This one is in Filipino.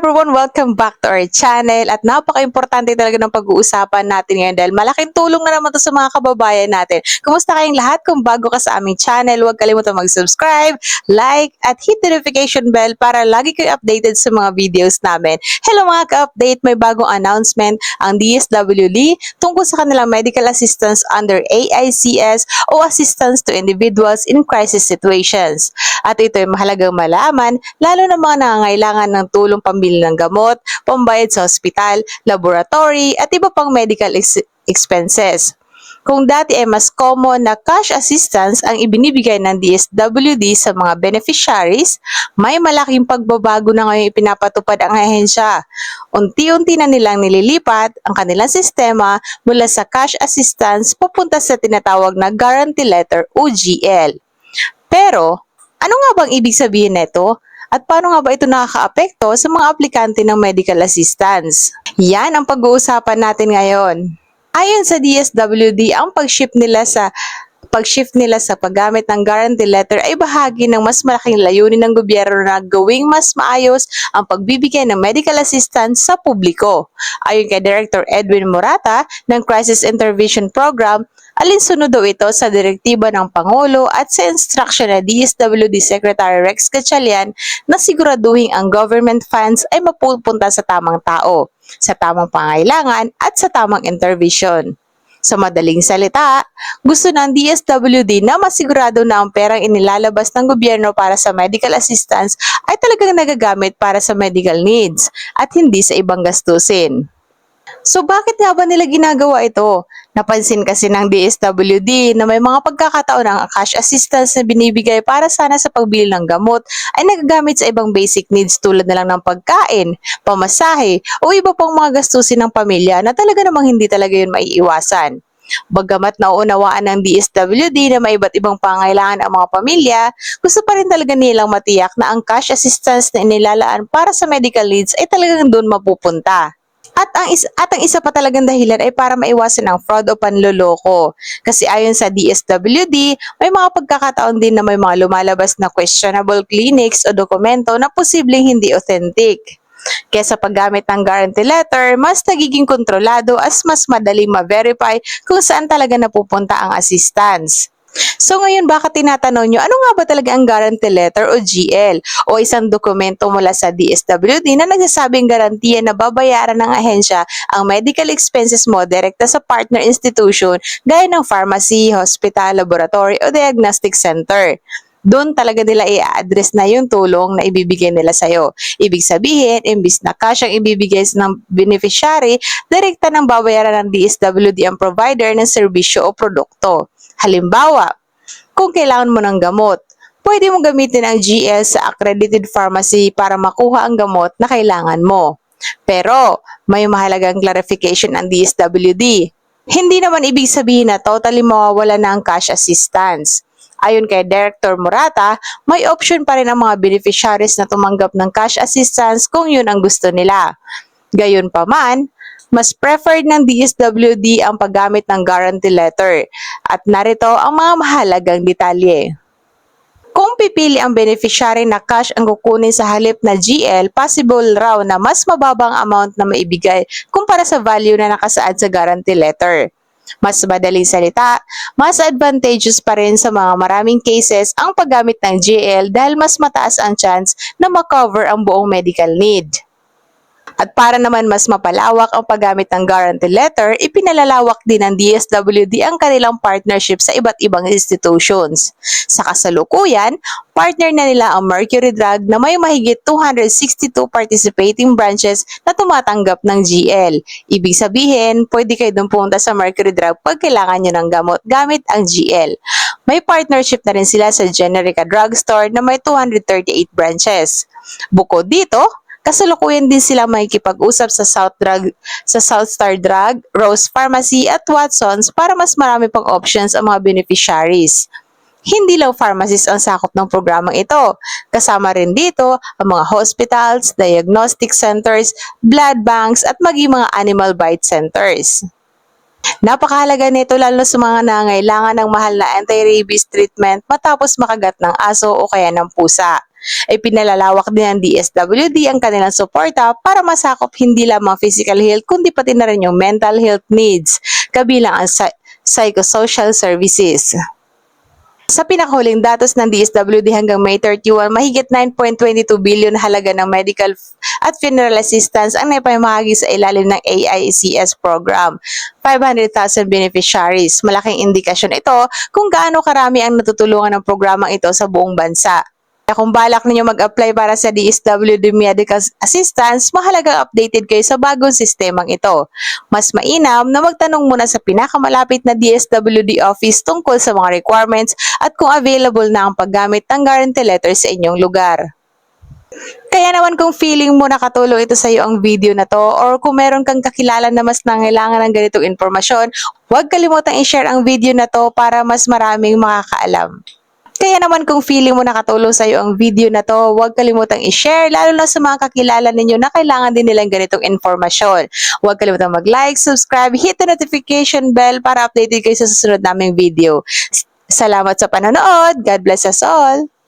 everyone! Welcome back to our channel at napaka-importante talaga ng pag-uusapan natin ngayon dahil malaking tulong na naman to sa mga kababayan natin. Kumusta kayong lahat? Kung bago ka sa aming channel, huwag kalimutan mag-subscribe, like, at hit the notification bell para lagi kayo updated sa mga videos namin. Hello mga ka-update! May bagong announcement ang DSWD tungkol sa kanilang medical assistance under AICS o Assistance to Individuals in Crisis Situations. At ito ay mahalagang malaman lalo na mga nangangailangan ng tulong pambili ng gamot, pambayad sa ospital, laboratory, at iba pang medical expenses. Kung dati ay mas common na cash assistance ang ibinibigay ng DSWD sa mga beneficiaries, may malaking pagbabago na ngayon ipinapatupad ang ahensya. Unti-unti na nilang nililipat ang kanilang sistema mula sa cash assistance papunta sa tinatawag na Guarantee Letter o GL. Pero, ano nga bang ibig sabihin nito? At paano nga ba ito nakakaapekto sa mga aplikante ng medical assistance? Yan ang pag-uusapan natin ngayon. Ayon sa DSWD, ang pag-shift nila sa paggamit ng guarantee letter ay bahagi ng mas malaking layunin ng gobyerno na gawing mas maayos ang pagbibigay ng medical assistance sa publiko. Ayon kay Director Edwin Morata ng Crisis Intervention Program, alinsunod daw ito sa direktiba ng Pangulo at sa instruction ng DSWD Secretary Rex Gatchalian na siguraduhin ang government funds ay mapupunta sa tamang tao, sa tamang pangailangan at sa tamang intervention. Sa madaling salita, gusto ng DSWD na masigurado na ang perang inilalabas ng gobyerno para sa medical assistance ay talagang nagagamit para sa medical needs at hindi sa ibang gastusin. So bakit nga ba nila ginagawa ito? Napansin kasi ng DSWD na may mga pagkakataon ang cash assistance na binibigay para sana sa pagbili ng gamot ay nagagamit sa ibang basic needs tulad na lang ng pagkain, pamasahe o iba pang mga gastusin ng pamilya na talaga namang hindi talaga yun maiiwasan. Bagamat nauunawaan ng DSWD na may iba't ibang pangailangan ang mga pamilya, gusto pa rin talaga nilang matiyak na ang cash assistance na inilalaan para sa medical needs ay talagang doon mapupunta. At ang isa pa talagang dahilan ay para maiwasan ang fraud o panloloko. Kasi ayon sa DSWD, may mga pagkakataon din na may mga lumalabas na questionable clinics o dokumento na posibleng hindi authentic. Kaya sa paggamit ng guarantee letter, mas nagiging kontrolado as mas madaling ma-verify kung saan talaga napupunta ang assistance. So ngayon baka tinatanong nyo, ano nga ba talaga ang guarantee letter o GL o isang dokumento mula sa DSWD na nagsasabing garantiya na babayaran ng ahensya ang medical expenses mo direkta sa partner institution gaya ng pharmacy, hospital, laboratory o diagnostic center. Doon talaga nila i-address na yung tulong na ibibigay nila sa'yo. Ibig sabihin, imbis na cash ang ibibigay ng beneficiary, direkta nang babayaran ng DSWD ang provider ng serbisyo o produkto. Halimbawa, kung kailangan mo ng gamot, pwede mo gamitin ang GL sa accredited pharmacy para makuha ang gamot na kailangan mo. Pero, may mahalagang clarification ang DSWD. Hindi naman ibig sabihin na totally mawawala na ang cash assistance. Ayon kay Director Morata, may option pa rin ang mga beneficiaries na tumanggap ng cash assistance kung yun ang gusto nila. Gayunpaman, mas preferred ng DSWD ang paggamit ng guarantee letter at narito ang mga mahalagang detalye. Kung pipili ang beneficiary na cash ang kukunin sa halip na GL, possible raw na mas mababang amount na maibigay kumpara sa value na nakasaad sa guarantee letter. Mas madaling salita, mas advantageous pa rin sa mga maraming cases ang paggamit ng GL dahil mas mataas ang chance na makover ang buong medical need. At para naman mas mapalawak ang paggamit ng guarantee letter, ipinalalawak din ng DSWD ang kanilang partnership sa iba't ibang institutions. Sa kasalukuyan, partner na nila ang Mercury Drug na may mahigit 262 participating branches na tumatanggap ng GL. Ibig sabihin, pwede kayo doon pumunta sa Mercury Drug pag kailangan nyo ng gamot gamit ang GL. May partnership na rin sila sa Generica Drugstore na may 238 branches. Bukod dito, kasalukuyan din sila makikipag-usap sa Southstar Drug, Rose Pharmacy at Watsons para mas marami pang options ang mga beneficiaries. Hindi lang pharmacies ang sakop ng programang ito. Kasama rin dito ang mga hospitals, diagnostic centers, blood banks at maging mga animal bite centers. Napakahalaga nito lalo sa mga nangangailangan ng mahal na anti-rabies treatment matapos makagat ng aso o kaya ng pusa. ay pinalalawak din ng DSWD ang kanilang suporta para masakop hindi lamang physical health kundi pati na rin yung mental health needs, kabilang ang psychosocial services. Sa pinakahuling datos ng DSWD hanggang May 31, mahigit 9.22 billion halaga ng medical at funeral assistance ang naipamahagi sa ilalim ng AICS program. 500,000 beneficiaries. Malaking indikasyon ito kung gaano karami ang natutulungan ng programang ito sa buong bansa. Kung balak ninyo mag-apply para sa DSWD Medical Assistance, mahalagang updated kayo sa bagong sistemang ito. Mas mainam na magtanong muna sa pinakamalapit na DSWD office tungkol sa mga requirements at kung available na ang paggamit ng guarantee letter sa inyong lugar. Kaya naman kung feeling mo nakatulong ito sa iyo ang video na to or kung meron kang kakilala na mas nangailangan ng ganitong impormasyon, huwag kalimutang i-share ang video na to para mas maraming makakaalam. Kaya naman kung feeling mo nakatulong sa iyo ang video na to, huwag kalimutang i-share lalo na sa mga kakilala ninyo na kailangan din nilang ganitong informasyon. Huwag kalimutang mag-like, subscribe, hit the notification bell para updated kayo sa susunod naming video. Salamat sa panonood. God bless us all.